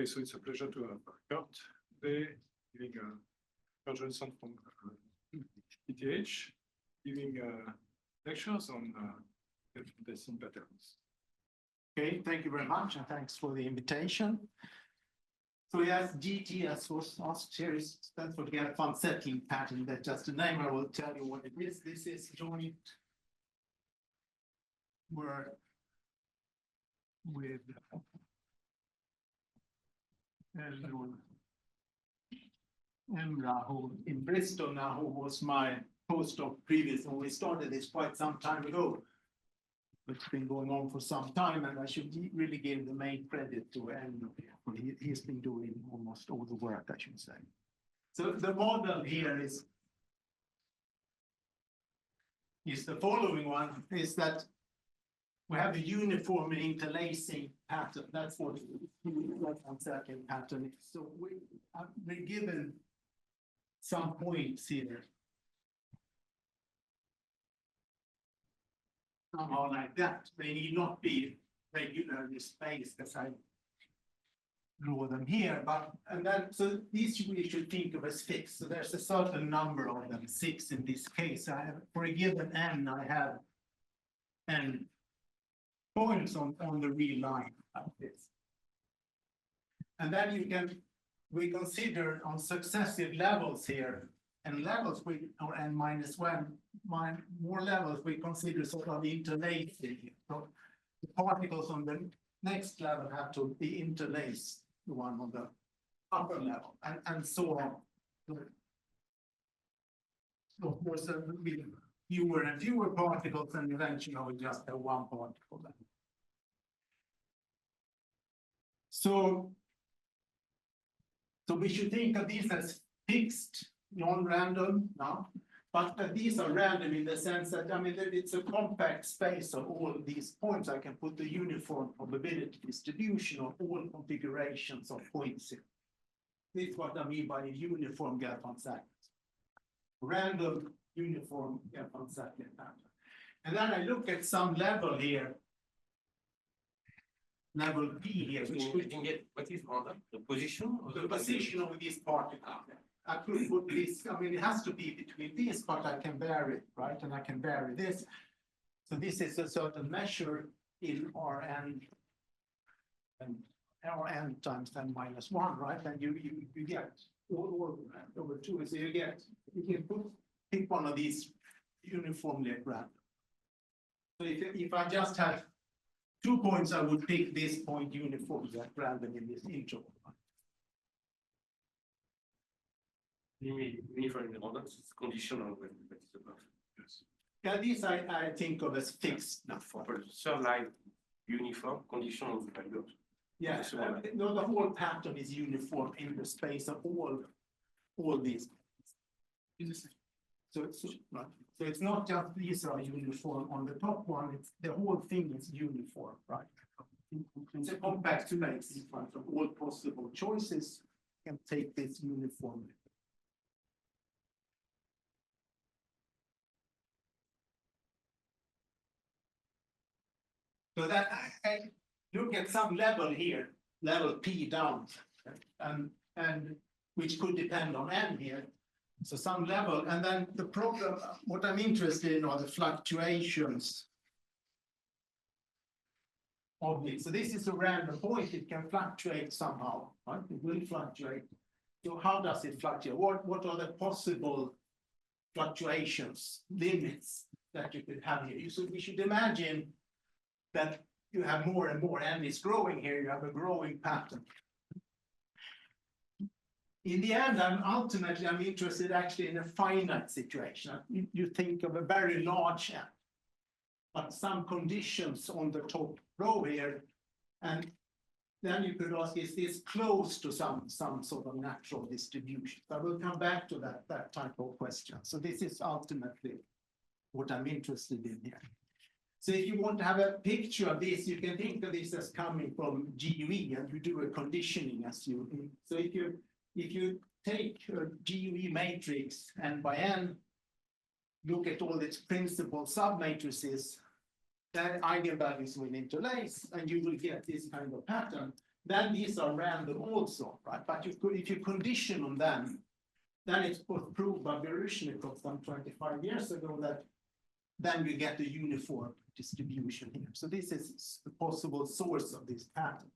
Okay, so it's a pleasure to have Kurt today giving Johansson from KTH, giving lectures on Gelfand-Tsetlin patterns. Okay, thank you very much, and thanks for the invitation. So yes, GTS was asked here is stands for Gelfand-Tsetlin pattern. That's just a name. I will tell you what it is. This is joint work with Elnur Emrah, who in Bristol now, who was my postdoc previous, and we started this quite some time ago. It's been going on for some time, and I should really give the main credit to Elnur. He's been doing almost all the work, I should say. So the model here is the following one, is that we have a uniform interlacing pattern. That's what the Gelfand-Tsetlin pattern is. So we're given some points here. Somehow like that. They need not be regularly spaced as I draw them here, so these we should think of as fixed. So there's a certain number of them, 6 in this case. I have, for a given n, I have n points on the real line like this. And then we consider on successive levels here, and levels or n minus 1, more levels we consider sort of interlacing. So the particles on the next level have to be interlaced, the one on the upper level, and so on. So of course, there will be fewer and fewer particles, and eventually we just have one particle then. So we should think of these as fixed, non-random now, but these are random in the sense that, I mean, it's a compact space of all these points. I can put the uniform probability distribution of all configurations of points here. This is what I mean by a uniform Gelfand-Tsetlin. Random uniform Gelfand-Tsetlin pattern. And then I look at some level here, level P here, which we can get. What is order? The position? The position of this particle. I could put this, I mean, it has to be between these, but I can vary it, right? And I can vary this. So this is a certain measure in Rn, and Rn times n minus 1, right? And you get all over 2. So you can pick one of these uniformly at random. So if I just have 2 points, I would pick this point uniformly at random in this interval. Uniform in the model, it's conditional when that is above. Yes. Yeah, these I think of as fixed now. For third line, uniform, conditional value. Yeah, no, the whole pattern is uniform in the space of all these. So it's not just these are uniform on the top one, it's the whole thing is uniform, right? It's a compact space in front of all possible choices, and take this uniformly. So that I look at some level here, level P down, and which could depend on n here. So some level, and then the problem, what I'm interested in are the fluctuations of it. So this is a random point, it can fluctuate somehow, right? It will fluctuate. So how does it fluctuate? What are the possible fluctuations, limits that you could have here? So we should imagine that you have more and more, and it's growing here, you have a growing pattern. In the end, ultimately, I'm interested actually in a finite situation. You think of a very large n, but some conditions on the top row here, and then you could ask, is this close to some sort of natural distribution? I will come back to that type of question. So this is ultimately what I'm interested in here. So if you want to have a picture of this, you can think of this as coming from GUE, and you do a conditioning as you. So if you take a GUE matrix and by n, look at all its principal submatrices, then eigenvalues will interlace, and you will get this kind of pattern. then these are random also, right? But you could, if you condition on them, then it's proved by Berezhnikov some 25 years ago that then you get a uniform distribution here. So this is the possible source of this pattern.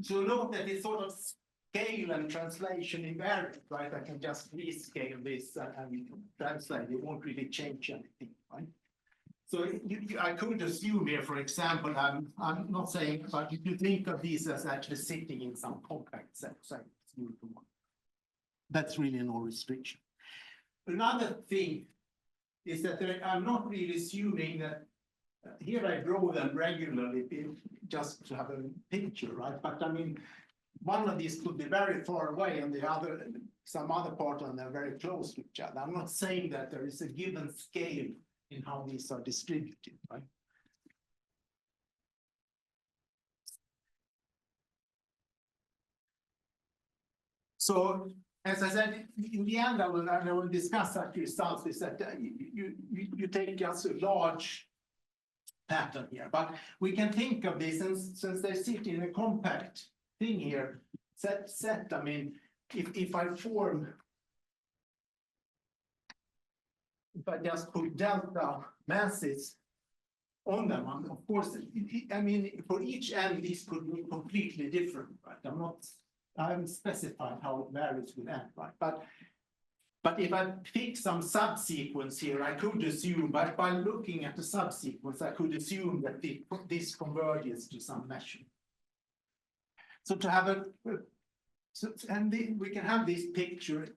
So note that it's sort of scale and translation invariant, right? I can just rescale this and translate. It won't really change anything, right? So I could assume here, for example, I'm not saying, but if you think of these as actually sitting in some compact set, so that's really no restriction. Another thing is that I'm not really assuming that here I draw them regularly just to have a picture, right? But I mean, one of these could be very far away and the other, some other part of them are very close to each other. I'm not saying that there is a given scale in how these are distributed, right? So, as I said, in the end, I will discuss that results is that you take just a large pattern here, but we can think of this since they sit in a compact thing here, set. I mean, if I just put delta masses on them, of course, I mean, for each end, these could be completely different, right? I haven't specified how it varies with n, right? But if I pick some subsequence here, I could assume, by looking at the subsequence, I could assume that this converges to some measure. So to have we can have this picture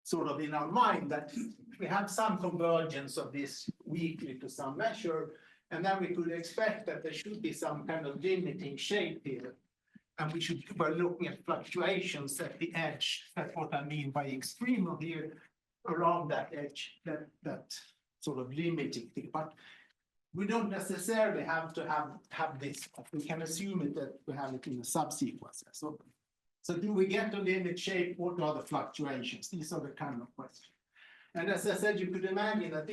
sort of in our mind that we have some convergence of this weakly to some measure, and then we could expect that there should be some kind of limiting shape here. And we're looking at fluctuations at the edge. That's what I mean by extremal here, around that edge, that sort of limiting thing. But we don't necessarily have to have this. We can assume it that we have it in a subsequence. So do we get a limit shape? What are the fluctuations? These are the kind of questions. And as I said, you could imagine that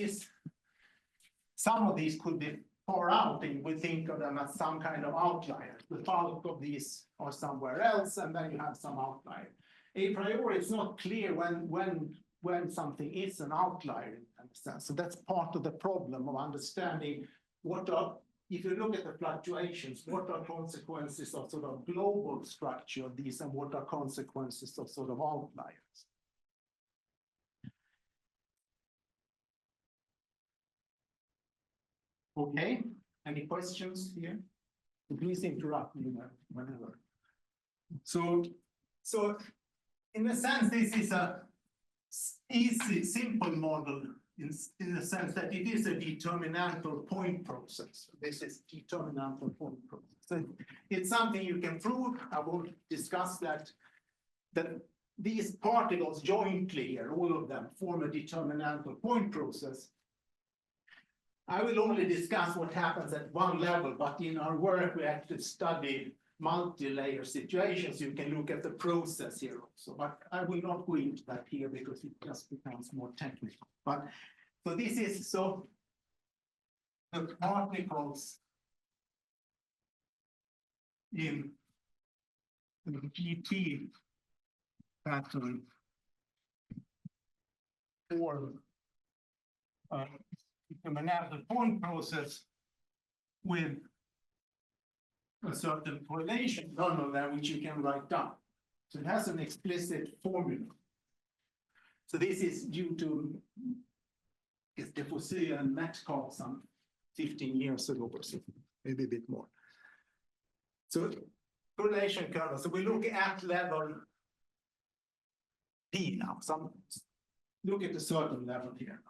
some of these could be far out, and we think of them as some kind of outlier. The bulk of these are somewhere else, and then you have some outlier. A priori, it's not clear when something is an outlier in a sense. So that's part of the problem of understanding if you look at the fluctuations, what are consequences of sort of global structure of these, and what are consequences of sort of outliers. Okay, any questions here? Please interrupt me whenever. So in a sense, this is a easy, simple model in the sense that it is a determinantal point process. This is determinantal point process. So it's something you can prove. I won't discuss that these particles jointly here, all of them, form a determinantal point process. I will only discuss what happens at one level, but in our work, we actually study multi-layer situations. You can look at the process here also, but I will not go into that here because it just becomes more technical. But so this is the particles in the GT pattern form determinantal point process with a certain correlation kernel there, which you can write down. So it has an explicit formula. So this is due to Defossé and Metcalfe some 15 years ago or something, maybe a bit more. So correlation kernel. So we look at level P now. Look at a certain level here.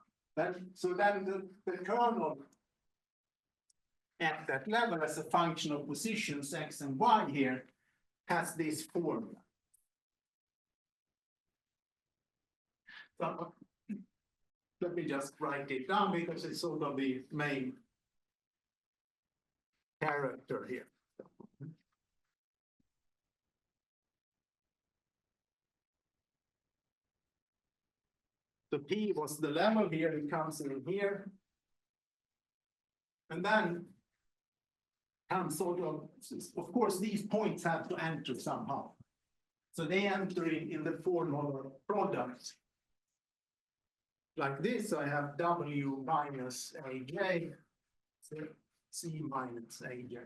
So then the kernel at that level as a function of positions x and y here has this formula. So let me just write it down because it's sort of the main character here. So P was the level here, it comes in here. And then can sort of course, these points have to enter somehow. So they enter in the form of a product. Like this, I have W minus AJ, so C minus AJ.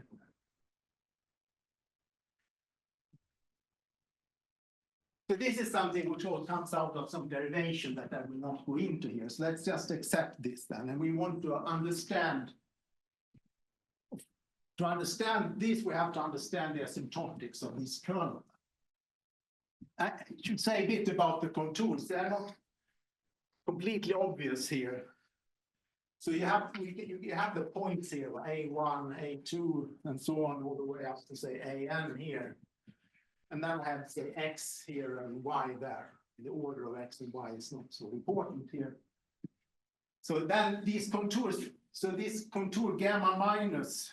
So this is something which all comes out of some derivation that I will not go into here. So let's just accept this then. And we want to understand. To understand this, we have to understand the asymptotics of this kernel. I should say a bit about the contours. They are not completely obvious here. So you have the points here, A1, A2, and so on, all the way up to say AN here. And then I have say X here and Y there. The order of X and Y is not so important here. So then these contours, so this contour gamma minus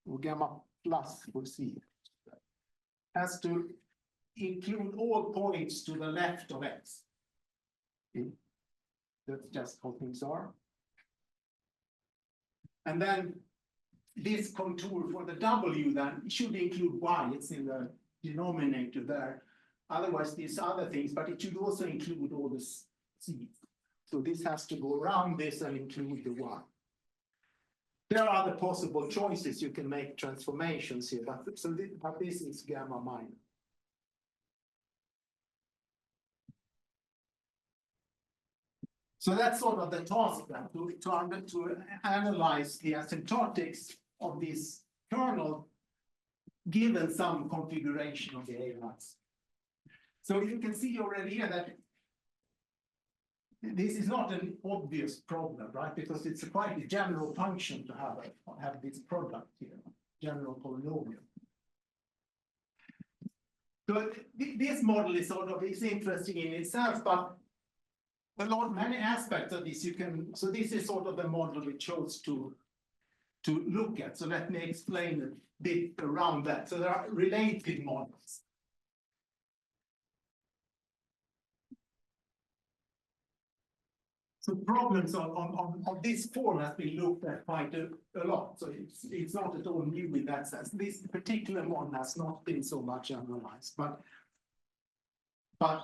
or gamma plus for C has to include all points to the left of X. Okay. That's just how things are. And then this contour for the W then should include Y. It's in the denominator there. Otherwise, these other things, but it should also include all the C. So this has to go around this and include the Y. There are other possible choices. You can make transformations here, but this is gamma minus. So that's sort of the task then, to analyze the asymptotics of this kernel given some configuration of the A-maps. So you can see already here that this is not an obvious problem, right? Because it's quite a general function to have this product here, general polynomial. So this model is sort of interesting in itself, but many aspects of this you can. So this is sort of the model we chose to look at. So let me explain a bit around that. So there are related models. So problems on this form has been looked at quite a lot. So it's not at all new in that sense. This particular one has not been so much analyzed, but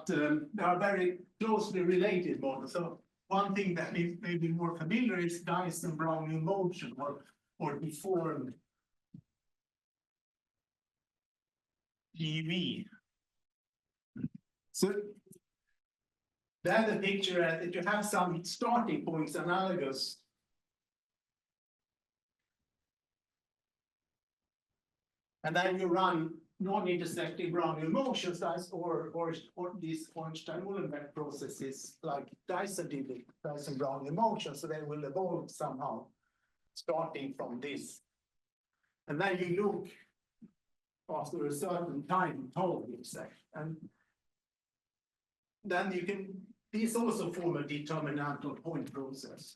they are very closely related models. So one thing that may be more familiar is Dyson-Brownian motion or deformed GV. So then the picture that you have some starting points analogous. And then you run non-intersecting Brownian motions or these Ornstein-Uhlenbeck processes like Dyson did with Dyson-Brownian motions. So they will evolve somehow starting from this. And then you look after a certain time, you say. And then you can, these also form a determinantal point process.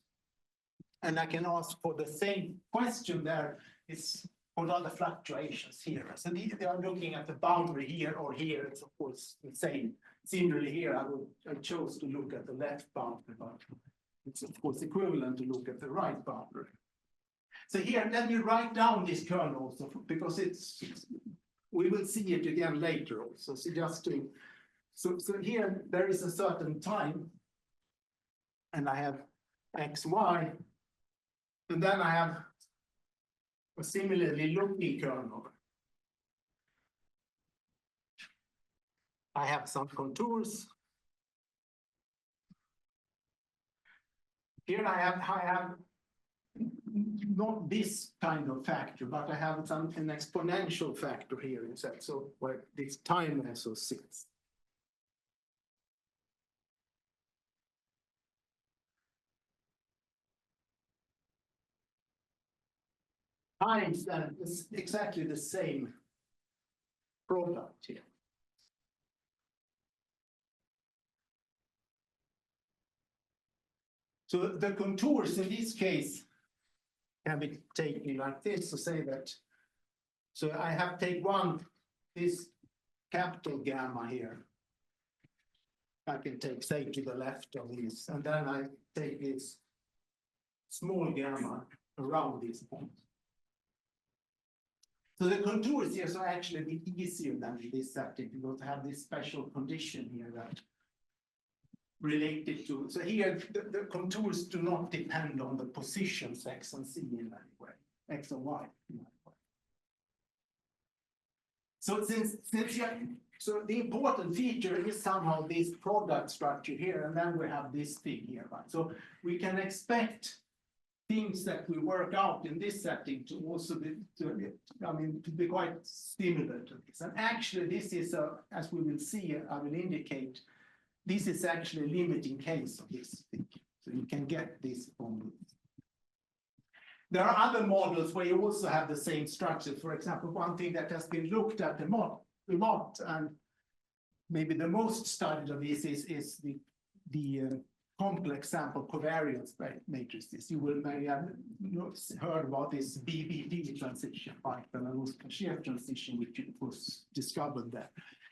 And I can ask for the same question there is what are the fluctuations here? So they are looking at the boundary here or here. It's of course the same. Similarly here, I chose to look at the left boundary, but it's of course equivalent to look at the right boundary. So here, let me write down this kernel also because we will see it again later also. So just to, so here there is a certain time, and I have X, Y, and then I have a similarly looking kernel. I have some contours. Here I have not this kind of factor, but I have an exponential factor here instead. So where this time also sits. Times then is exactly the same product here. So the contours in this case can be taken like this to say that. So I have take this capital gamma here. I can take, say, to the left of this, and then I take this small gamma around this point. So the contours here are actually a bit easier than in this setting because they have this special condition here that related to, so here the contours do not depend on the positions x and c in any way, x and y in any way. So so the important feature is somehow this product structure here, and then we have this thing here, right? So we can expect things that we work out in this setting to also be, to be quite similar to this. And actually, this is as we will see, I will indicate, this is actually a limiting case of this thing. So you can get this from this. There are other models where you also have the same structure. For example, one thing that has been looked at a lot, and maybe the most studied of this is the complex sample covariance matrices. You will maybe have heard about this BBD transition, right? The Larousse-Cauchy transition, which was discovered there.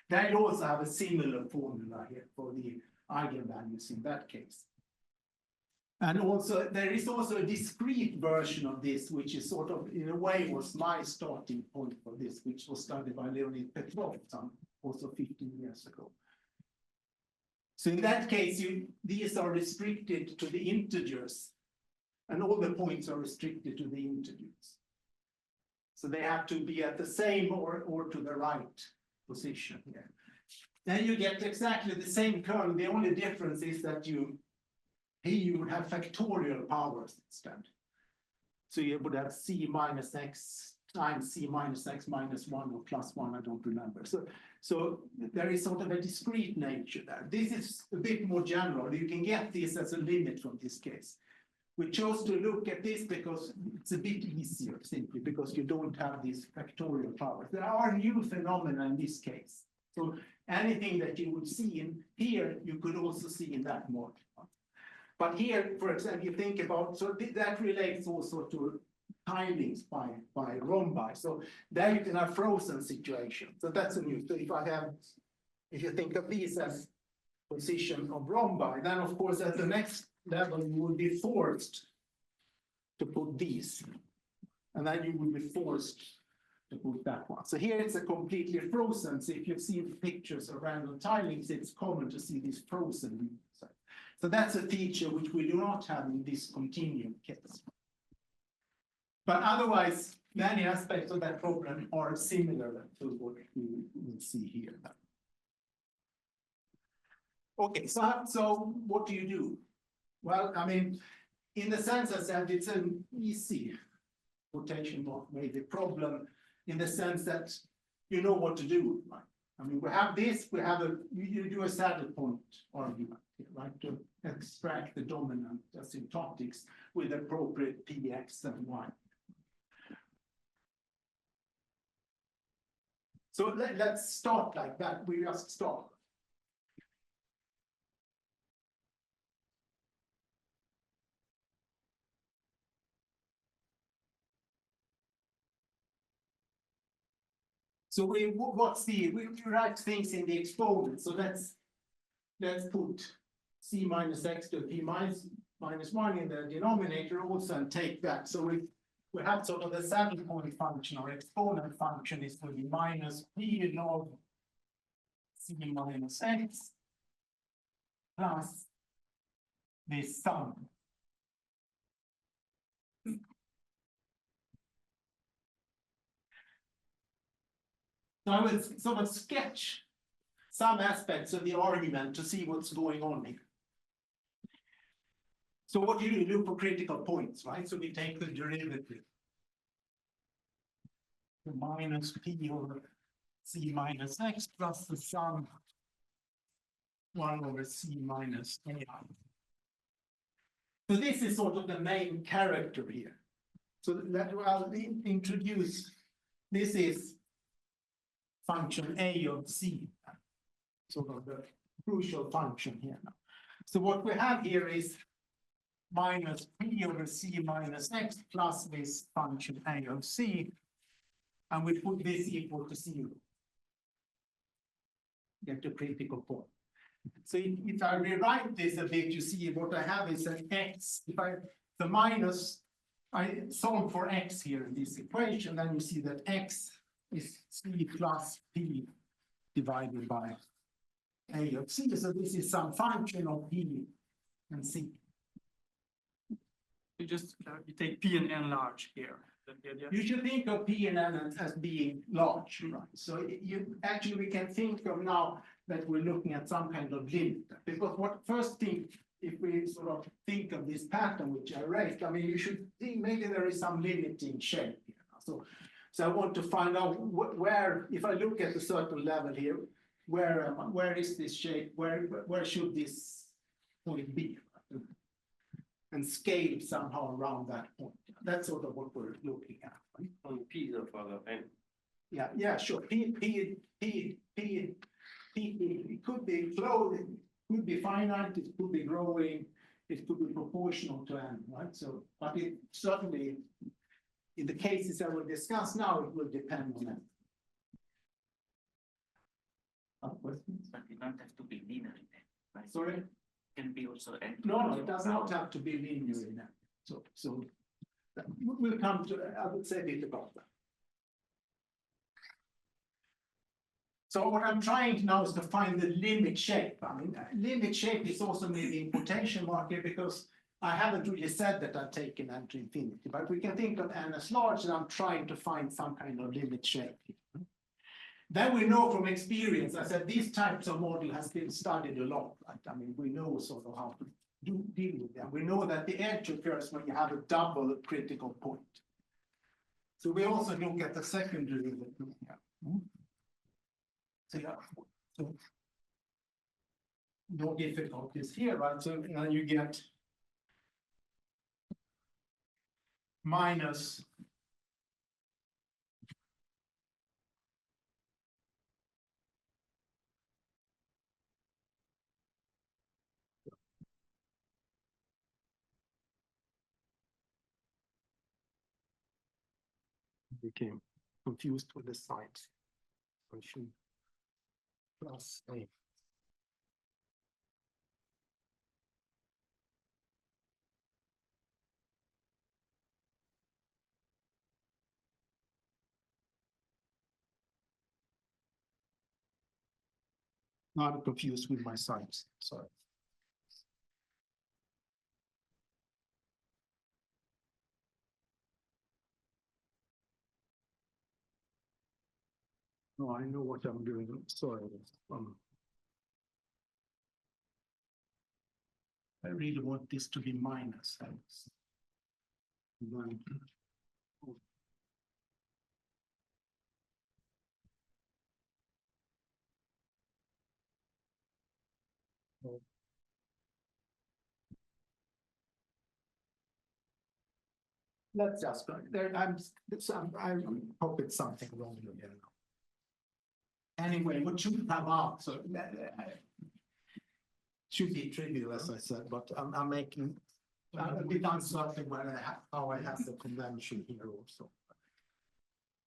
They also have a similar formula here for the eigenvalues in that case. And also, there is also a discrete version of this, which is sort of, in a way, was my starting point for this, which was studied by Leonid Petrov also 15 years ago. So in that case, these are restricted to the integers, and all the points are restricted to the integers. So they have to be at the same or to the right position here. Then you get exactly the same curve. The only difference is that here you would have factorial powers instead. So you would have c minus x times c minus x minus 1 or plus 1, I don't remember. So there is sort of a discrete nature there. This is a bit more general. You can get this as a limit from this case. We chose to look at this because it's a bit easier, simply because you don't have these factorial powers. There are new phenomena in this case. So anything that you would see in here, you could also see in that model. But here, for example, you think about, so that relates also to tilings by rhombi. So there you can have frozen situations. So that's a new. So if you think of these as position of rhombi, then of course at the next level you will be forced to put these, and then you will be forced to put that one. So here it's a completely frozen. So if you've seen pictures of random tilings, it's common to see these frozen. So that's a feature which we do not have in this continuum case. But otherwise, many aspects of that problem are similar to what we will see here. Okay, so what do you do? Well, I mean, in the sense I said, it's an easy quotation mark maybe problem in the sense that you know what to do, right? I mean, we have this, you do a saddle point argument, right, to extract the dominant asymptotics with appropriate px and y. So let's start like that. We just start. So we write things in the exponent. So let's put c minus x to p minus 1 in the denominator also and take that. So we have sort of the saddle point function or exponent function is going to be minus p log c minus x plus this sum. So I will sort of sketch some aspects of the argument to see what's going on here. So what do? You look for critical points, right? So we take the derivative. The minus p over c minus x plus the sum 1 over c minus ai. So this is sort of the main character here. So that I'll introduce, this is function a of c, sort of the crucial function here now. So what we have here is minus p over c minus x plus this function a of c, and we put this equal to 0. Get the critical point. So if I rewrite this a bit, you see what I have is an x. If I solve for x here in this equation, then you see that x is C plus P divided by A of C. So this is some function of P and C. You just you take P and N large here. That the idea? You should think of P and N as being large, right? So you actually we can think of now that we're looking at some kind of limit. Because what first thing, if we sort of think of this pattern which I raised, I mean, you should think maybe there is some limiting shape here. So I want to find out where, if I look at a certain level here, where is this shape? Where should this point be? And scale somehow around that point. That's sort of what we're looking at. Right? On P of N. Yeah, sure. It could be closing, could be finite, it could be growing, it could be proportional to N, right? So, but it certainly, in the cases I will discuss now, it will depend on that. Questions? But it don't have to be linear in that, right? Sorry? Can be also. No, it does not have to be linear in that. So we'll come to, I would say a bit about that. So what I'm trying now is to find the limit shape. I mean, limit shape is also maybe in quotation mark here because I haven't really said that I've taken N to infinity, but we can think of N as large and I'm trying to find some kind of limit shape. Then we know from experience, I said, these types of model has been studied a lot, right? I mean, we know sort of how to deal with them. We know that the edge occurs when you have a double critical point. So we also look at the second derivative here. So yeah, so no difficulties here, right? So now you get minus became confused with the signs. Function plus A. Not confused with my signs, sorry. No, I know what I'm doing, sorry. I really want this to be minus. Let's just go there. I copied something wrong here. Anyway, what should come out? So should be trivial, as I said, but I'm making a bit uncertain where how I have the convention here also.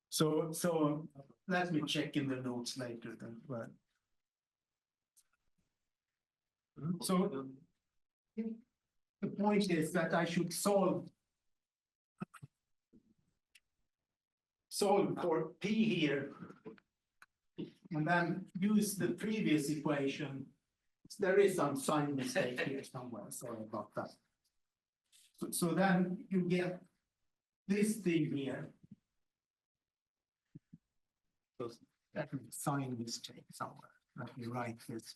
So let me check in the notes later then. But so the point is that I should solve for P here and then use the previous equation. There is some sign mistake here somewhere, sorry about that. So then you get this thing here. So that sign mistake somewhere. Let me write this.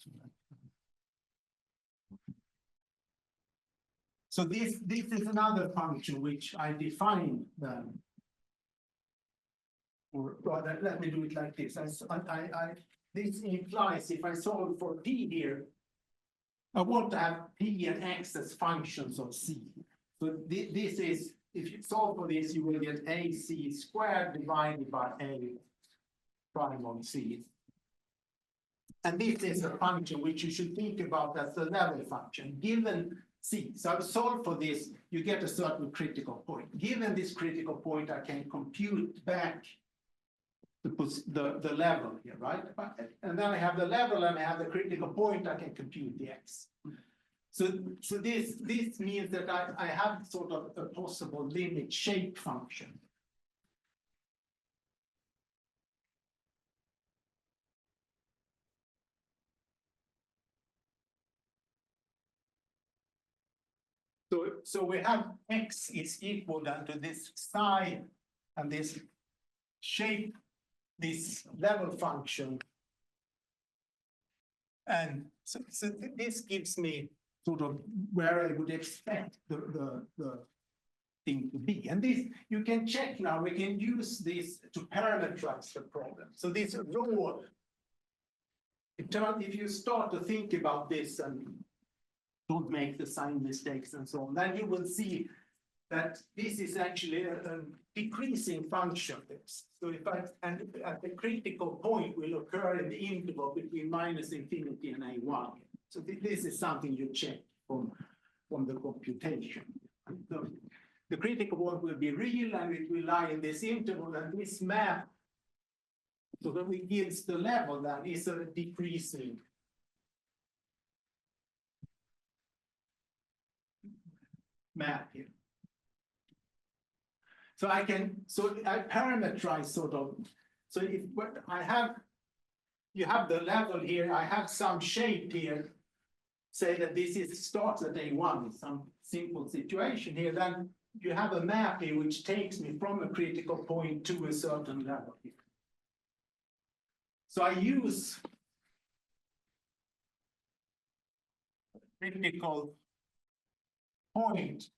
So this is another function which I define then. Or rather, let me do it like this. This implies if I solve for P here, I want to have P and X as functions of C. So this is, if you solve for this, you will get AC squared divided by A prime on C. And this is a function which you should think about as the level function, given C. So I've solved for this, you get a certain critical point. Given this critical point, I can compute back the level here, right? And then I have the level and I have the critical point, I can compute the X. So this means that I have sort of a possible limit shape function. So we have x is equal then to this psi and this shape, this level function. And so this gives me sort of where I would expect the thing to be. And this, you can check now, we can use this to parameterize the problem. So this rho, if you start to think about this and don't make the sign mistakes and so on, then you will see that this is actually a decreasing function. So if and at the critical point will occur in the interval between -infinity and a1. So this is something you check from the computation. The critical point will be real and it will lie in this interval, and this map, so that it gives the level that is a decreasing map here. So I parameterize sort of, so if what you have the level here, I have some shape here, say that this starts at A1 in some simple situation here, then you have a map here which takes me from a critical point to a certain level here. So I use critical point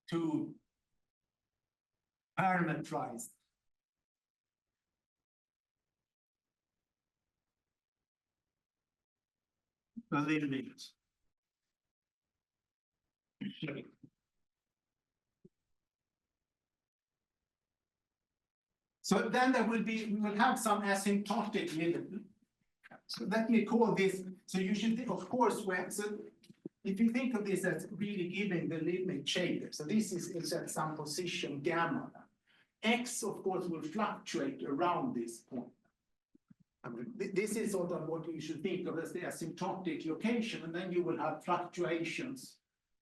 to parameterize a little bit. So then there will be, we will have some asymptotic limit. So let me call this, so you should, of course, so if you think of this as really giving the limit shape, so this is at some position gamma. X, of course, will fluctuate around this point. I mean, this is sort of what you should think of as the asymptotic location, and then you will have fluctuations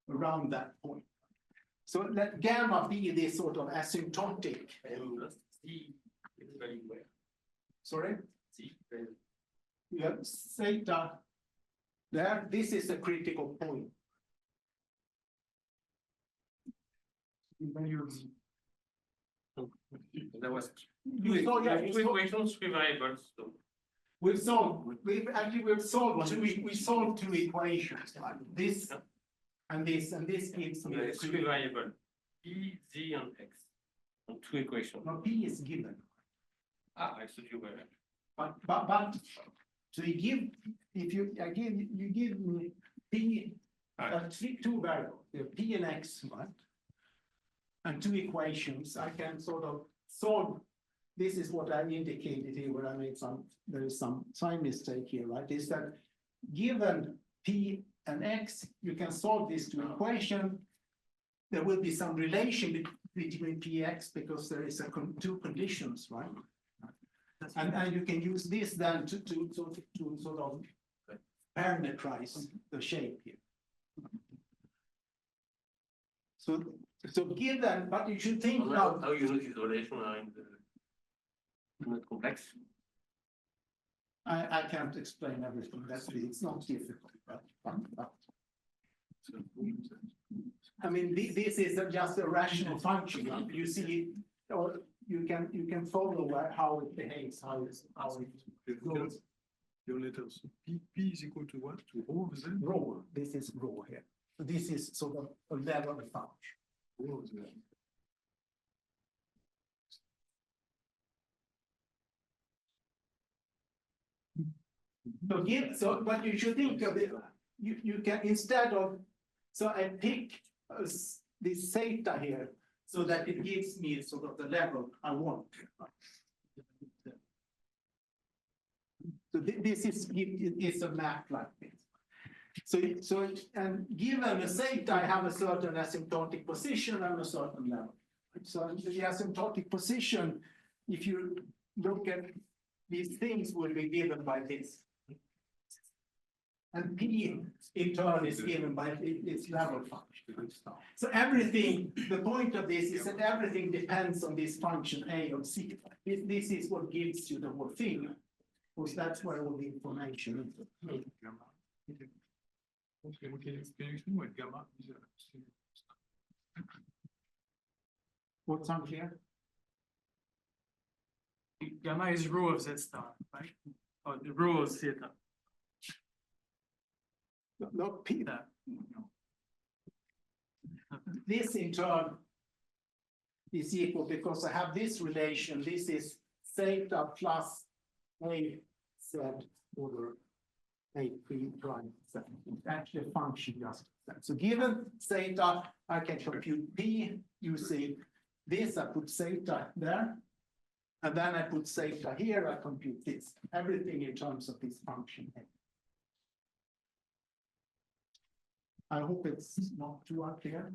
around that point. So let gamma be this sort of asymptotic. C is very well. Sorry? C. You have theta there. This is a critical point. There was You saw, yeah, two equations, 3 variables. So we've solved two equations, like this and this, and this gives me it's 3 variables, P, Z, and X. And 2 equations. no, P is given. I thought you were. But so you give, if you again you give me P, two variables, P and X, right? And 2 equations, I can sort of solve. This is what I indicated here, where I made there is some sign mistake here, right? Is that given P and X, you can solve this to equation. There will be some relation between PX because there is two conditions, right? And you can use this then to sort of parameterize the shape here. So given, but you should think now. How you know this relation are in the not complex? I can't explain everything. It's not difficult, but I mean, this is just a rational function. You see, or you can follow how it behaves, how it goes. Your letters. P is equal to what? To rho, is it? Rho. This is rho here. So this is sort of a level function. Rho is there. So what you should think of it, you can instead of, so I pick this theta here so that it gives me sort of the level I want. So this is a map like this. So and given a theta, I have a certain asymptotic position and a certain level. So the asymptotic position, if you look at these things, will be given by this. And P in turn is given by its level function. So everything, the point of this is that everything depends on this function A of C. This is what gives you the whole thing, because that's where all the information is. Okay, can you explain what gamma is? What's unclear? Gamma is rho of Z star, right? Or the rho of theta. Not P. That. This in turn is equal because I have this relation. This is theta plus a z over a p prime z. It's actually a function just that. So given theta, I can compute p using this. I put theta there. And then I put theta here. I compute this. Everything in terms of this function. I hope it's not too unclear.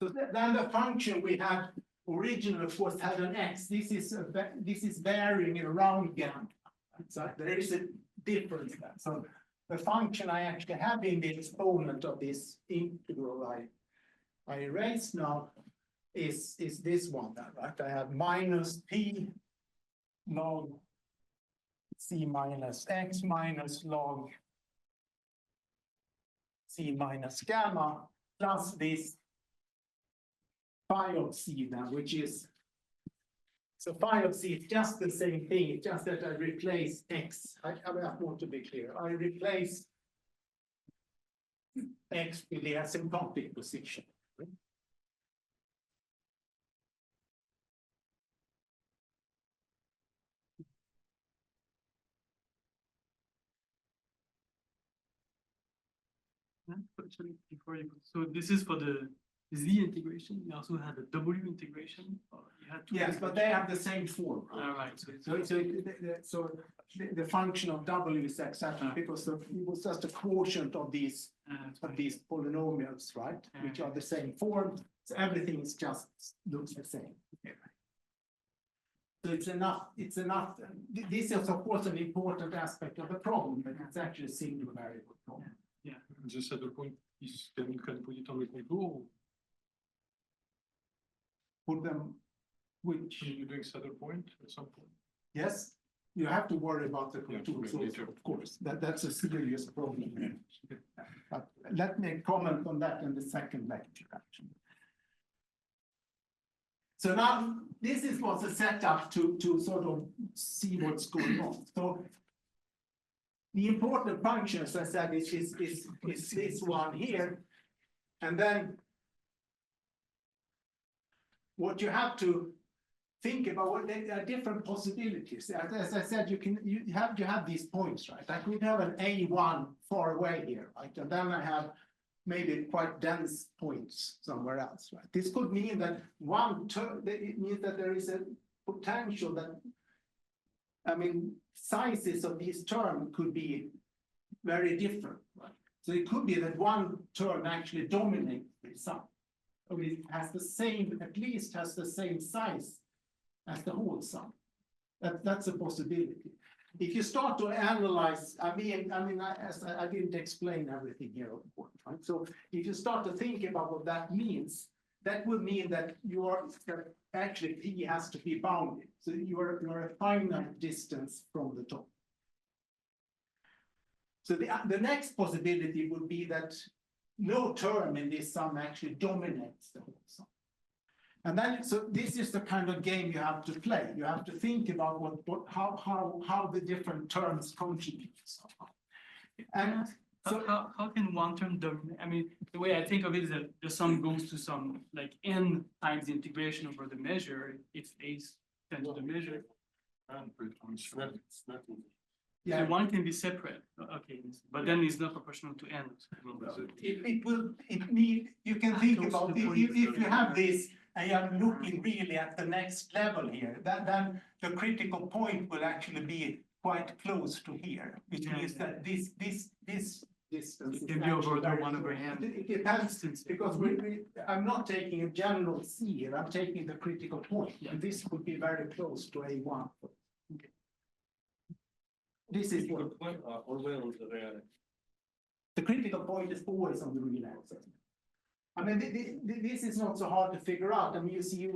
So then the function we had originally, of course, had an x. This is varying around gamma. So there is a difference there. So the function I actually have in the exponent of this integral I erased now is this one there, right? I have minus p log c minus x minus log c minus gamma plus this phi of c then, which is, so phi of c is just the same thing, it's just that I replace x. I want to be clear. I replace x with the asymptotic position. Actually, before you, so this is for the z integration. You also had a w integration. Or you had two. Yes, but they have the same form. All right. So The function of w is exactly because it was just a quotient of these polynomials, right? Which are the same form. So everything is just looks the same. So it's enough. This is of course an important aspect of the problem, but it's actually a single variable problem. The saddle point is, you can put it on the contour. Put them, which, You're doing saddle point at some point. yes, you have to worry about the Yeah, contours maybe also, later. of course. That's a serious problem. But let me comment on that in the second lecture, actually. So now this is what's a setup to sort of see what's going on. So the important function, as I said, is this one here. And then what you have to think about, what there are different possibilities. As I said, you have these points, right? I could have an A1 far away here, right? And then I have maybe quite dense points somewhere else, right? This could mean that one term, it means that there is a potential that, I mean, sizes of these terms could be very different, right? So it could be that one term actually dominates the sum. Or it has the same, at least has the same size as the whole sum. That's a possibility. If you start to analyze, I didn't explain everything here, of course, right? So if you start to think about what that means, that would mean that actually P has to be bounded. So you're a finite distance from the top. So the next possibility would be that no term in this sum actually dominates the whole sum. And then, so this is the kind of game you have to play. You have to think about how the different terms contribute. And so how can one term dominate? I mean, the way I think of it is that the sum goes to some like n times the integration over the measure if a's tend to the measure. yeah, So one can be separate. Okay, but then it's not proportional to n. you can think Close about to the point. if you have this and you're looking really at the next level here, then the critical point will actually be quite close to here, which means that this distance It can be over the 1 over n. It depends, because I'm not taking a general C here, I'm taking the critical point, and this would be very close to A1. Okay. This is what Always on the real. the critical point is always on the real axis. I mean, this is not so hard to figure out. I mean, you see,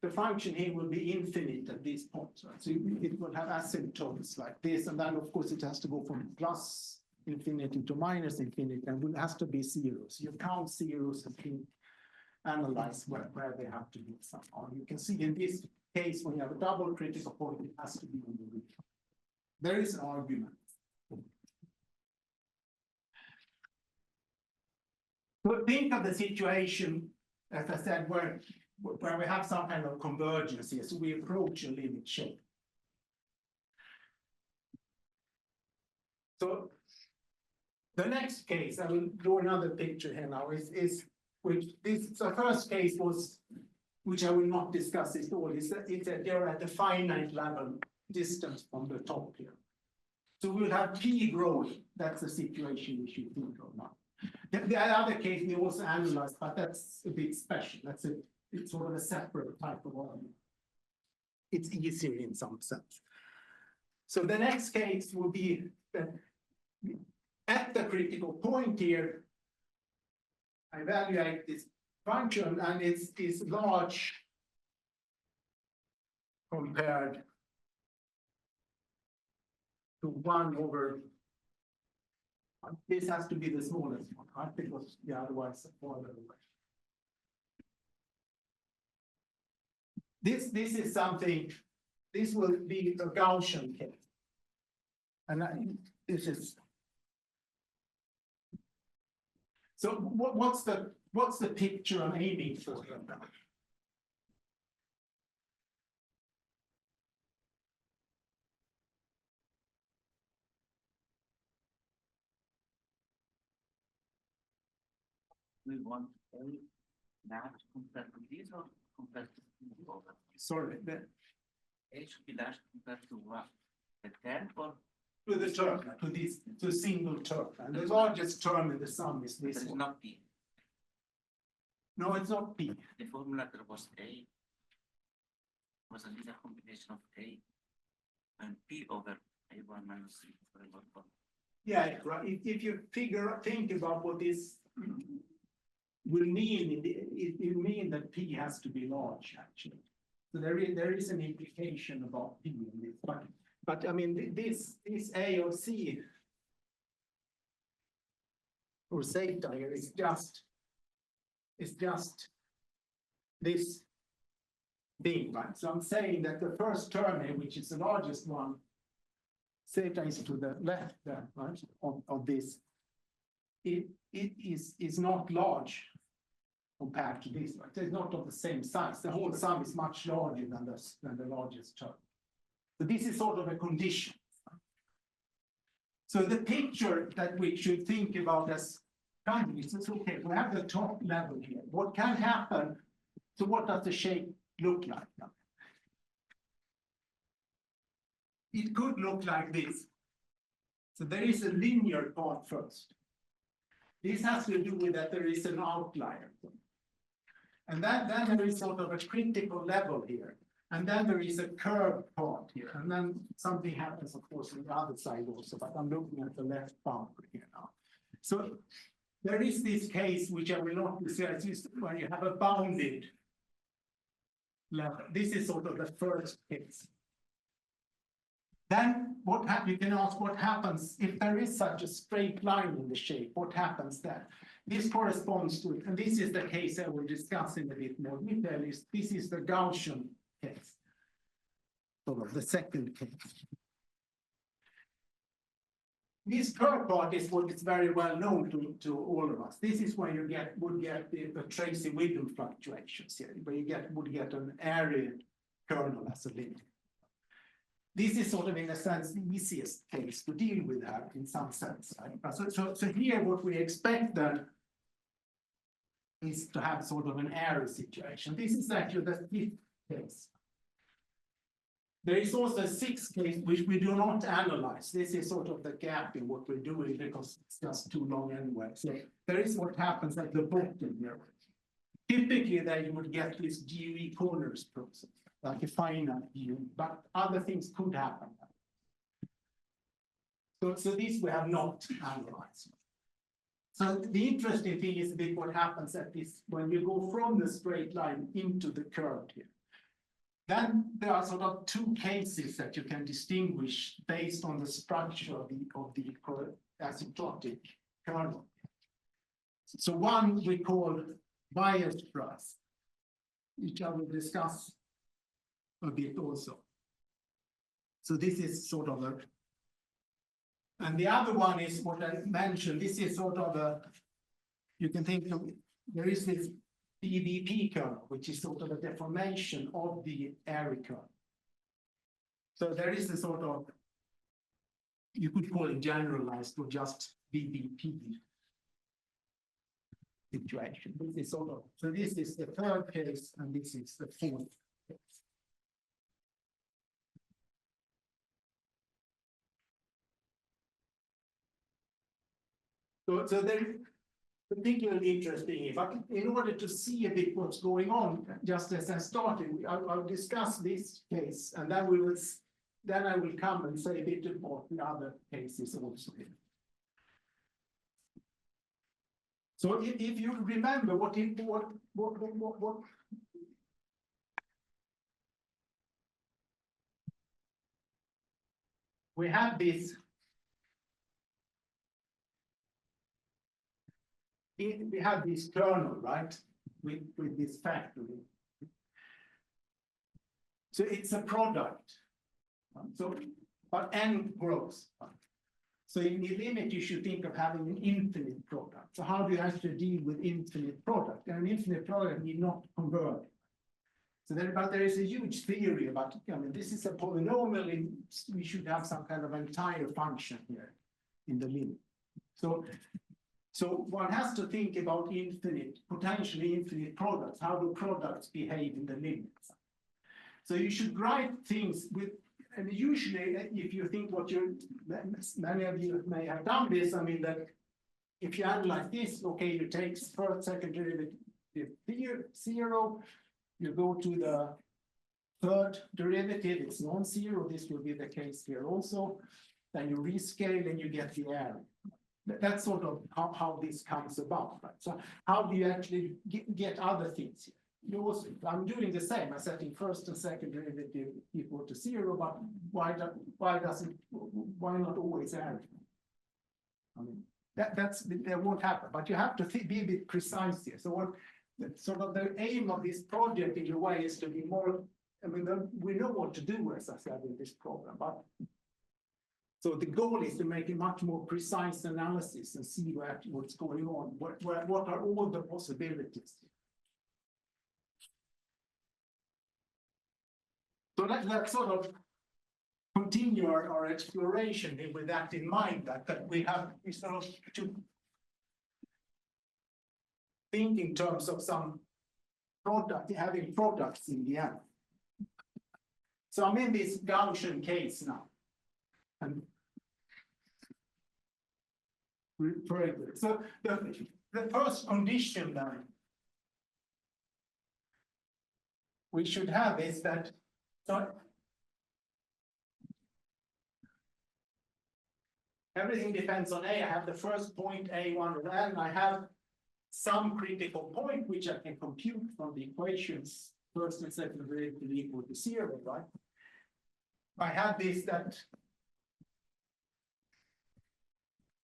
the function here will be infinite at this point, right? So it will have asymptotes like this, and then of course it has to go from plus infinity to minus infinity, and it has to be zeros. You count zeros and think, analyze where they have to be somehow. You can see in this case, when you have a double critical point, it has to be on the root. There is an argument. So think of the situation, as I said, where we have some kind of convergence here, so we approach a limit shape. So the next case, I will draw another picture here now, is which this, the first case was, which I will not discuss this all, is that they're at a finite level distance from the top here. So we'll have P growing, that's the situation we should think of now. The other case we also analyzed, but that's a bit special. It's sort of a separate type of argument. It's easier in some sense. So the next case will be that at the critical point here, I evaluate this function and it's large compared to 1 over. This has to be the smallest one, right? Because otherwise farther away. This is something. This will be a Gaussian case, and this is. So what's the picture I'm aiming for here now? We want only that compared to this or compared to the other? Sorry, A should be large compared to what? The 10 or to the term, to single term, and the largest term in the sum is there this is one. not P. No, it's not P. The formula there was A was a linear combination of A and P over A1 minus C over A1. Yeah, right. If you think about what this will mean, it will mean that P has to be large, actually. So there is an implication about P in this, but I mean this A or C or zeta here is just this thing, right? So I'm saying that the first term here, which is the largest one, zeta is to the left there, right, of this. It is not large compared to this, right? It's not of the same size. The whole sum is much larger than the largest term. So this is sort of a condition. So the picture that we should think about as kind of is, okay, we have the top level here. What can happen? So what does the shape look like now? It could look like this. So there is a linear part first. This has to do with that there is an outlier. And then there is sort of a critical level here. And then there is a curved part here. And then something happens, of course, on the other side also, but I'm looking at the left boundary here now. So there is this case, which I will not discuss, where you have a bounded level. This is sort of the first case. Then you can ask what happens if there is such a straight line in the shape, what happens then? This corresponds to it, and this is the case I will discuss in a bit more detail. This is the Gaussian case, sort of the second case. This curved part is what is very well known to all of us. This is where you would get the Tracy Widom fluctuations here, where you would get an area kernel as a limit. This is sort of, in a sense, the easiest case to deal with that in some sense. Right? So here, what we expect then is to have sort of an area situation. This is actually the fifth case. There is also a sixth case, which we do not analyze. This is sort of the gap in what we're doing because it's just too long anyway. So there is what happens at the bottom here. Typically, there you would get this GUE corners process, like a finite view, but other things could happen. So this we have not analyzed. So the interesting thing is a bit what happens at this, when you go from the straight line into the curve here. Then there are sort of two cases that you can distinguish based on the structure of the asymptotic kernel. So one we call bias thrust, which I will discuss a bit also. So this is sort of a, and the other one is what I mentioned. This is sort of a, you can think of, there is this BBP kernel, which is sort of a deformation of the area kernel. So there is a sort of, you could call it generalized or just BBP situation. This is sort of, so this is the third case, and this is the fourth case. So they're particularly interesting here, but in order to see a bit what's going on, just as I started, I'll discuss this case, and then then I will come and say a bit about the other cases also. So if you remember what we have this. We have this kernel, right, with this factory. So it's a product. So, but n grows. So in the limit, you should think of having an infinite product. So how do you actually deal with infinite product? And an infinite product need not converge. So there is a huge theory about, I mean, this is a polynomial. We should have some kind of entire function here in the limit. So one has to think about infinite, potentially infinite products. How do products behave in the limits? So you should write things with, and usually if you think what many of you may have done this, I mean that if you analyze this, okay, you take first, second derivative 0, you go to the third derivative, it's non-zero, this will be the case here also, then you rescale and you get the area. That's sort of how this comes about, right? So how do you actually get other things here? You also, I'm doing the same. I'm setting first and second derivative equal to 0, but why not always area? I mean, that won't happen, but you have to be a bit precise here. So what sort of the aim of this project in a way is to be more, I mean, we know what to do, as I said, in this program, but so the goal is to make a much more precise analysis and see what's going on. What are all the possibilities? So let's sort of continue our exploration here with that in mind, that we sort of to think in terms of some product, having products in the end. So I'm in this Gaussian case now. And very good. So the first condition then we should have is that, so everything depends on A. I have the first point A1 and N. I have some critical point which I can compute from the equations first and second derivative equal to 0, right? I have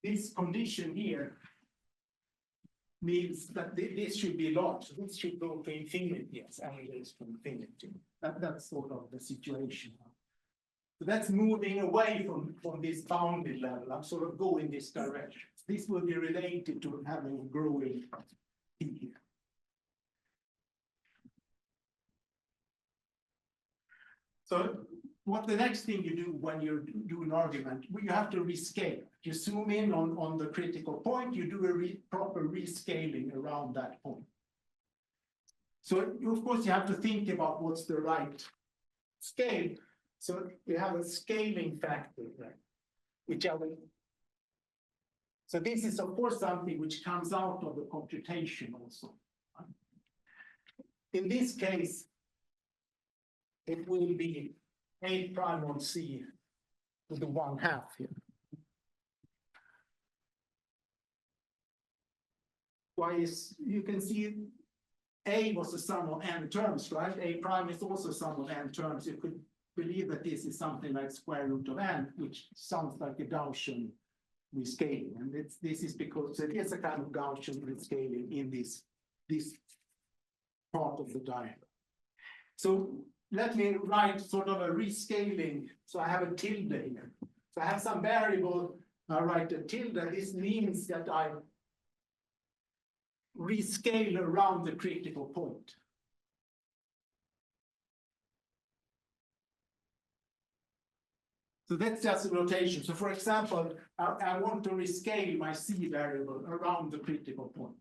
this condition here means that this should be large. This should go to infinity, yes, and it is to infinity. That's sort of the situation. So that's moving away from this bounded level. I'm sort of going this direction. This will be related to having a growing P here. So what the next thing you do when you do an argument, you have to rescale. You zoom in on the critical point, you do a proper rescaling around that point. So of course you have to think about what's the right scale. So we have a scaling factor there, which I will. So this is of course something which comes out of the computation also. In this case, it will be A prime on C to the 1/2 here. Y is, you can see A was the sum of n terms, right? A prime is also a sum of n terms. You could believe that this is something like square root of n, which sounds like a Gaussian rescaling. And this is because it is a kind of Gaussian rescaling in this part of the diagram. So let me write sort of a rescaling. So I have a tilde here. So I have some variable, I write a tilde. This means that I rescale around the critical point. So that's just a notation. So for example, I want to rescale my C variable around the critical point.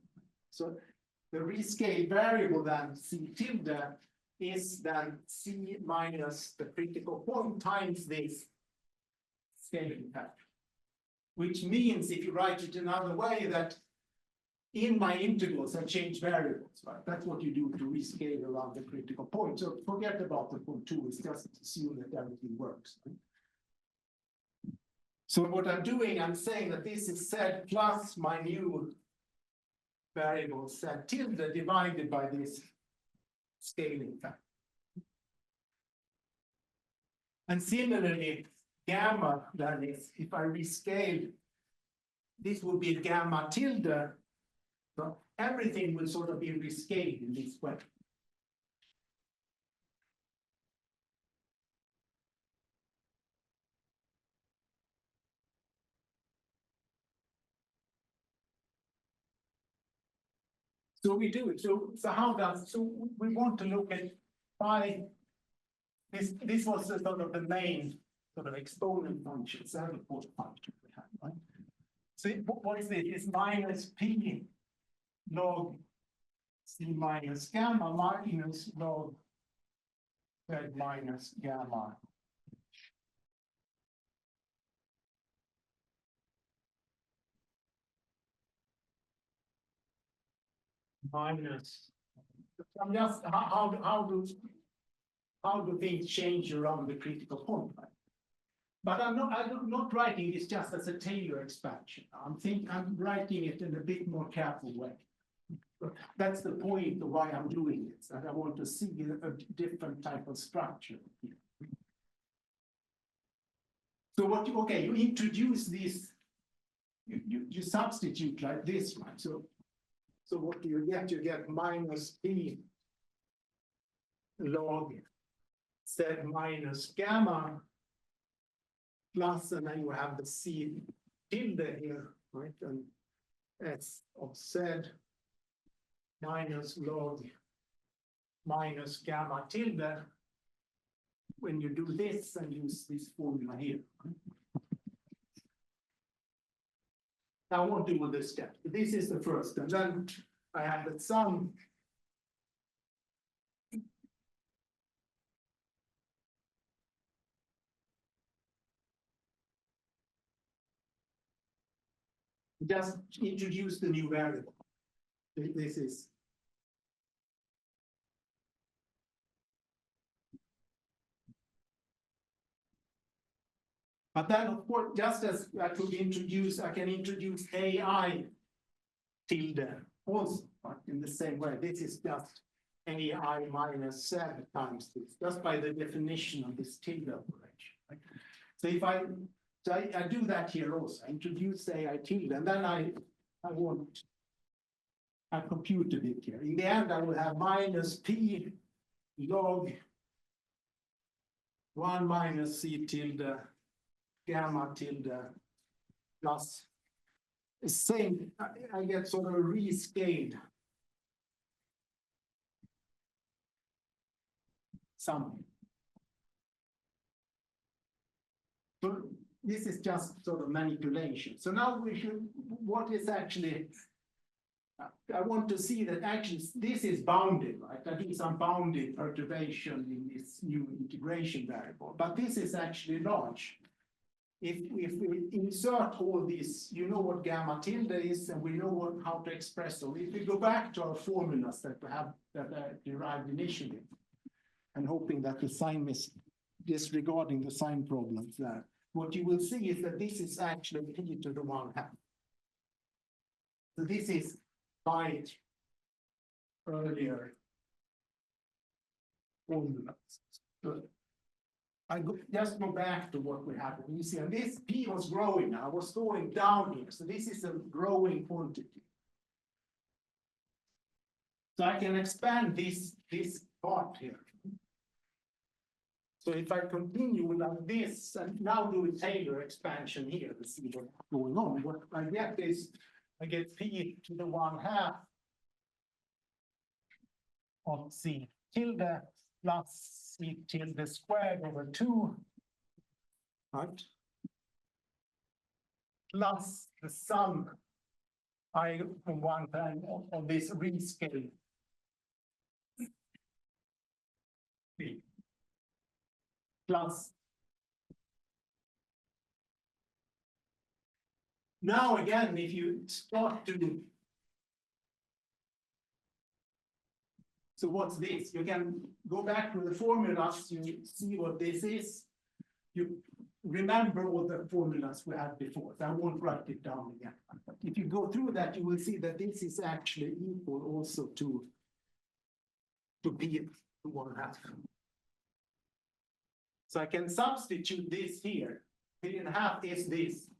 So the rescale variable then C tilde is then C minus the critical point times this scaling factor. Which means, if you write it another way, that in my integrals I change variables, right? That's what you do to rescale around the critical point. So forget about the point 2, it's just assume that everything works. Right? So what I'm doing, I'm saying that this is Z plus my new variable Z tilde divided by this scaling factor. And similarly, gamma, that is, if I rescale, this will be gamma tilde. So everything will sort of be rescaled in this way. So we do it. So how does, so we want to look at phi. This was the sort of the main sort of exponent function, Self-report function we have, right? So what is it? It's minus p log C minus gamma minus log Z minus gamma. Minus, I'm just, how do things change around the critical point, right? But I'm not writing this just as a Taylor expansion. I'm writing it in a bit more careful way. That's the point of why I'm doing it. And I want to see a different type of structure here. So what you, okay, you introduce this, you substitute like this, right? So what do you get? You get minus p log Z minus gamma plus, and then you have the C tilde here, right? And S of Z minus log minus gamma tilde. When you do this and use this formula here. Right? I won't do all this step. This is the first, and then I have the sum. Just introduce the new variable. This is. But then, of course, just as I could introduce, I can introduce AI tilde also, but in the same way. This is just AI minus 7 times this, just by the definition of this tilde operation. Right? So if I do that here also, I introduce AI tilde, and then I compute a bit here. In the end, I will have minus P log 1 minus C tilde gamma tilde plus the same. I get sort of a rescaled sum. So this is just sort of manipulation. So now we should, what is actually, I want to see that actually this is bounded, right? I do some bounded perturbation in this new integration variable, but this is actually large. If we insert all this, you know what gamma tilde is, and we know how to express them. If we go back to our formulas that we have derived initially, and hoping that the sign is disregarding the sign problems there, what you will see is that this is actually p to the 1/2. So this is by earlier formulas. Good. Just go back to what we had. You see, and this P was growing now, was going down here. So this is a growing quantity. So I can expand this part here. So if I continue like this and now do a Taylor expansion here to see what's going on, what I get is I get P to the 1/2 of C tilde plus C tilde squared over 2, right? Plus the sum I on one time of this rescale B. Plus. Now again, if you start to. So what's this? You can go back to the formulas, you see what this is. You remember all the formulas we had before. So I won't write it down again. But if you go through that, you will see that this is actually equal also to P to 1/2. So I can substitute this here. P1/2 is this.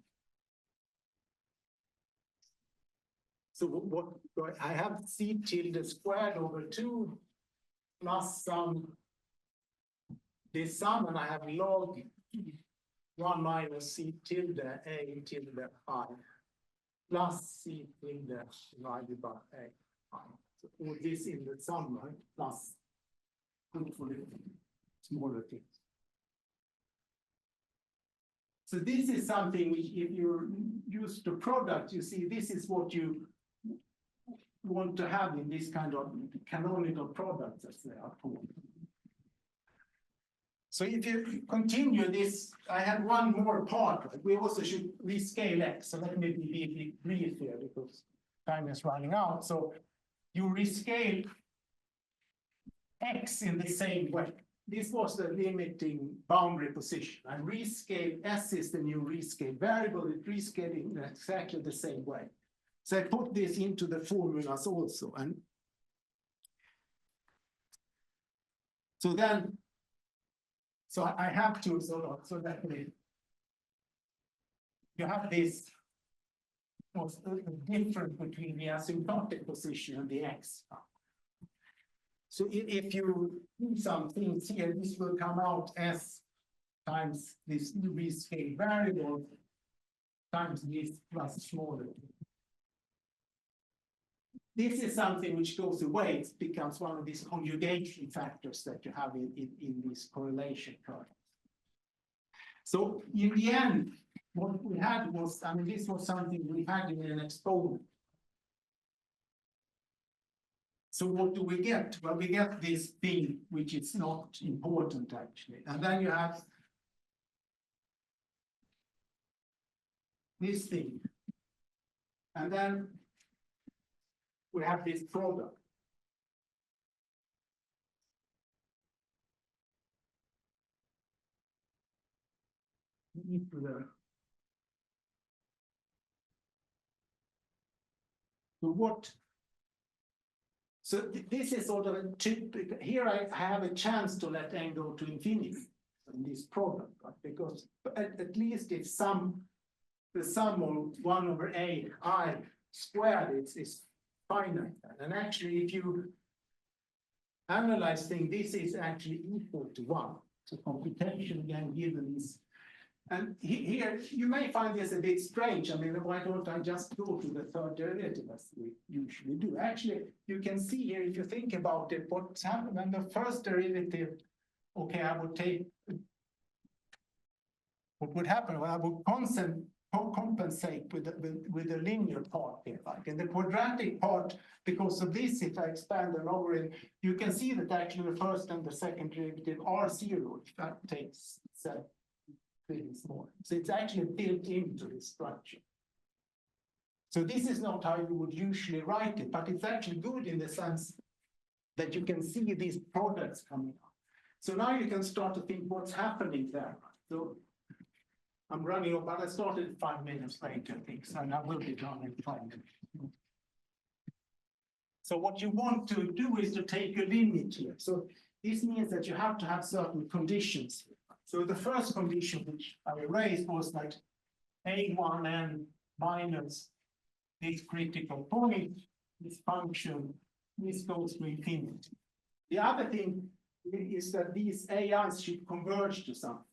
So what I have C tilde squared over 2 plus some this sum, and I have log 1 minus C tilde A tilde I plus C tilde divided by A I. So all this in the sum, right? Plus hopefully smaller things. So this is something which, if you use the product, you see this is what you want to have in this kind of canonical products, as they are called. So if you continue this, I have one more part. Right? We also should rescale X. So let me be a bit brief here because time is running out. So you rescale X in the same way. This was the limiting boundary position. And rescale S is the new rescale variable. It's rescaling in exactly the same way. So I put this into the formulas also. And so then, so I have to sort of, so that you have this what's the difference between the asymptotic position and the X. So if you do some things here, this will come out as times this new rescale variable times this plus smaller. This is something which goes away. It becomes one of these conjugation factors that you have in this correlation curve. So in the end, what we had was, I mean, this was something we had in an exponent. So what do we get? Well, we get this thing, which is not important actually. And then you have this thing. And then we have this product. So what? So this is sort of a typical, here I have a chance to let n go to infinity in this product, right? Because at least if the sum of 1 over a I squared is finite. And actually, if you analyze things, this is actually equal to 1. So computation again given is. And here, you may find this a bit strange. I mean, why don't I just go to the third derivative as we usually do? Actually, you can see here, if you think about it, what's happened when the first derivative, okay, I would take, what would happen? Well, I would compensate with the linear part here. Like in the quadratic part, because of this, if I expand and over it, you can see that actually the first and the second derivative are 0, if that takes 7. More. So it's actually built into the structure. So this is not how you would usually write it, but it's actually good in the sense that you can see these products coming up. So now you can start to think what's happening there. So I'm running up, but I started 5 minutes later, I think, so I will be done in 5 minutes. So what you want to do is to take a limit here. So this means that you have to have certain conditions. So the first condition which I raised was like A1n minus this critical point, this function, this goes to infinity. The other thing is that these AIs should converge to something.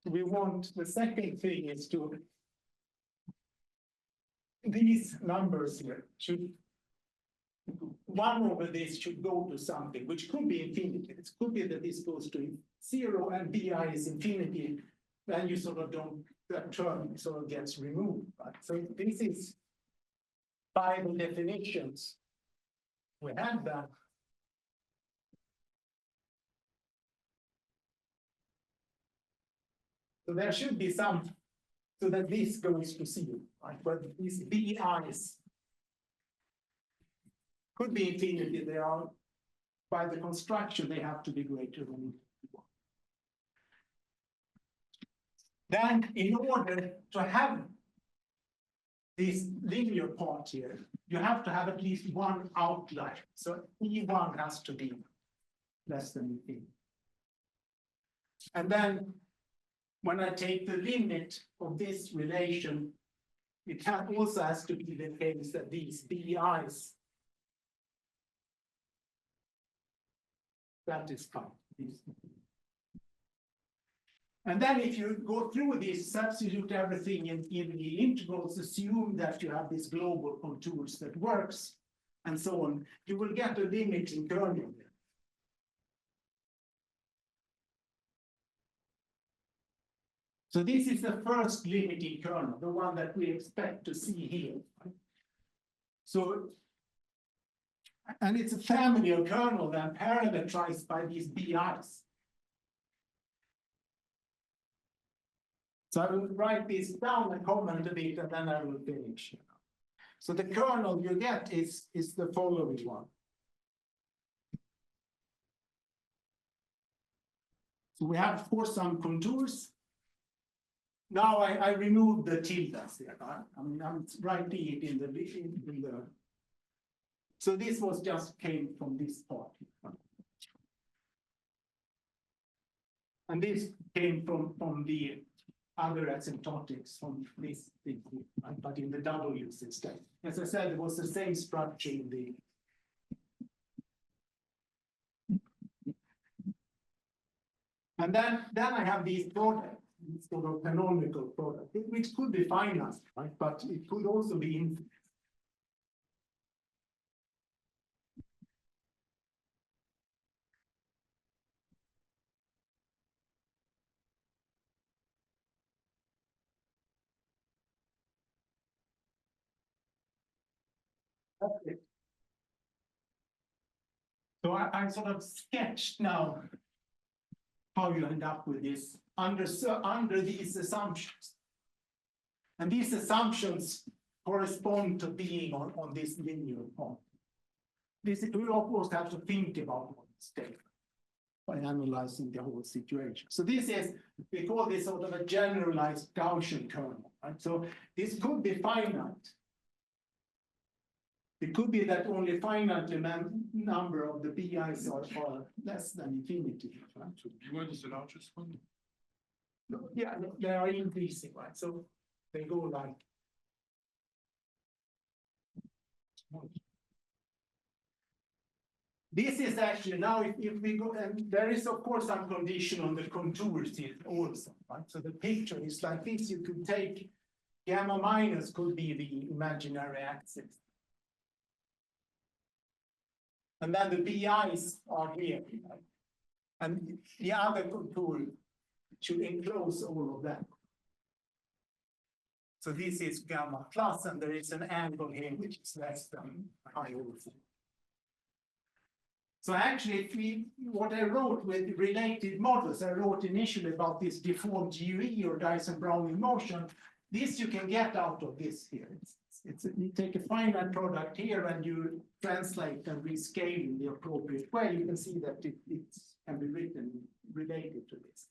We want, the second thing is to, these numbers here should, 1 over this should go to something, which could be infinity. It could be that this goes to 0 and BI is infinity, then you sort of don't, that term sort of gets removed. Right? So this is by the definitions. We have that. So there should be some, so that this goes to 0, right? But these BIs could be infinity. They are, by the construction, they have to be greater than 1. Then, in order to have this linear part here, you have to have at least one outlier. So E1 has to be less than E. And then, when I take the limit of this relation, it also has to be the case that these BIs satisfy these. And then if you go through this, substitute everything in the integrals, assume that you have these global contours that works, and so on, you will get a limiting kernel. So this is the first limiting kernel, the one that we expect to see here. So, and it's a family of kernel then parameterized by these BIs. So I will write this down and comment a bit, and then I will finish. So the kernel you get is the following one. So we have, of course, some contours. Now I remove the tildes here. I mean, I'm writing it in the. So this was just came from this part. And this came from the other asymptotics from this thing, right? But in the W's instead. As I said, it was the same structure in the. And then I have these products. Sort of canonical product, which could be finite, right? But it could also be infinite. Okay. So I sort of sketched now how you end up with this under these assumptions. And these assumptions correspond to being on this linear point. This, we of course have to think about what is taken by analyzing the whole situation. So this is, we call this sort of a generalized Gaussian kernel, right? So this could be finite. It could be that only finite number of the BIs are less than infinity. Right? So D1 is the largest one? No, yeah, they are increasing, right? So they go like. This is actually now, if we go, and there is of course some condition on the contours here also, right? So the picture is like this. You could take gamma minus could be the imaginary axis. And then the BIs are here, right? And the other contour should enclose all of that. So this is gamma plus, and there is an angle here which is less than pi over 4. So actually, what I wrote with related models, I wrote initially about this deformed GUE or Dyson-Brownian motion. This you can get out of this here. You take a finite product here and you translate and rescale in the appropriate way. You can see that it can be written related to this.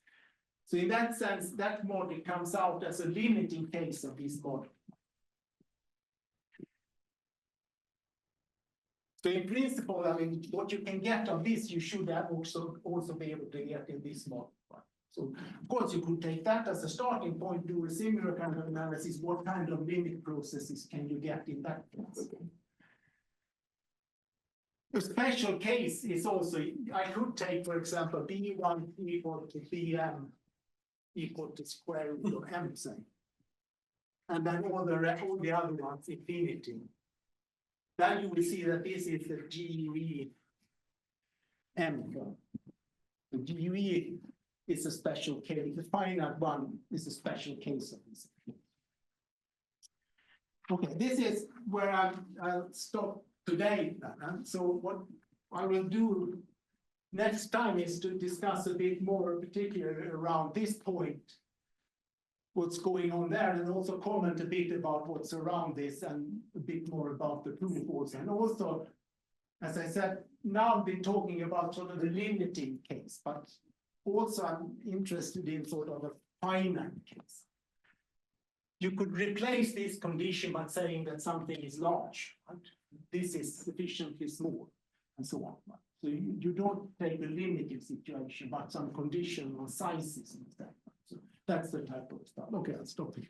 So in that sense, that model comes out as a limiting case of this model. So in principle, I mean, what you can get on this, you should have also be able to get in this model. Right? So of course, you could take that as a starting point, do a similar kind of analysis. What kind of limit processes can you get in that case? A special case is also, I could take, for example, B1 equal to Bm equal to square root of m, say. And then all the other ones infinity. Then you will see that this is the GUE M form. The GUE is a special case. The finite one is a special case of this. Okay, this is where I'll stop today. So what I will do next time is to discuss a bit more, particularly around this point, what's going on there, and also comment a bit about what's around this and a bit more about the proof also. And also, as I said, now I've been talking about sort of the limiting case, but also I'm interested in sort of a finite case. You could replace this condition by saying that something is large, right? This is sufficiently small, and so on. So you don't take a limited situation, but some conditional sizes instead. So that's the type of stuff. Okay, I'll stop here.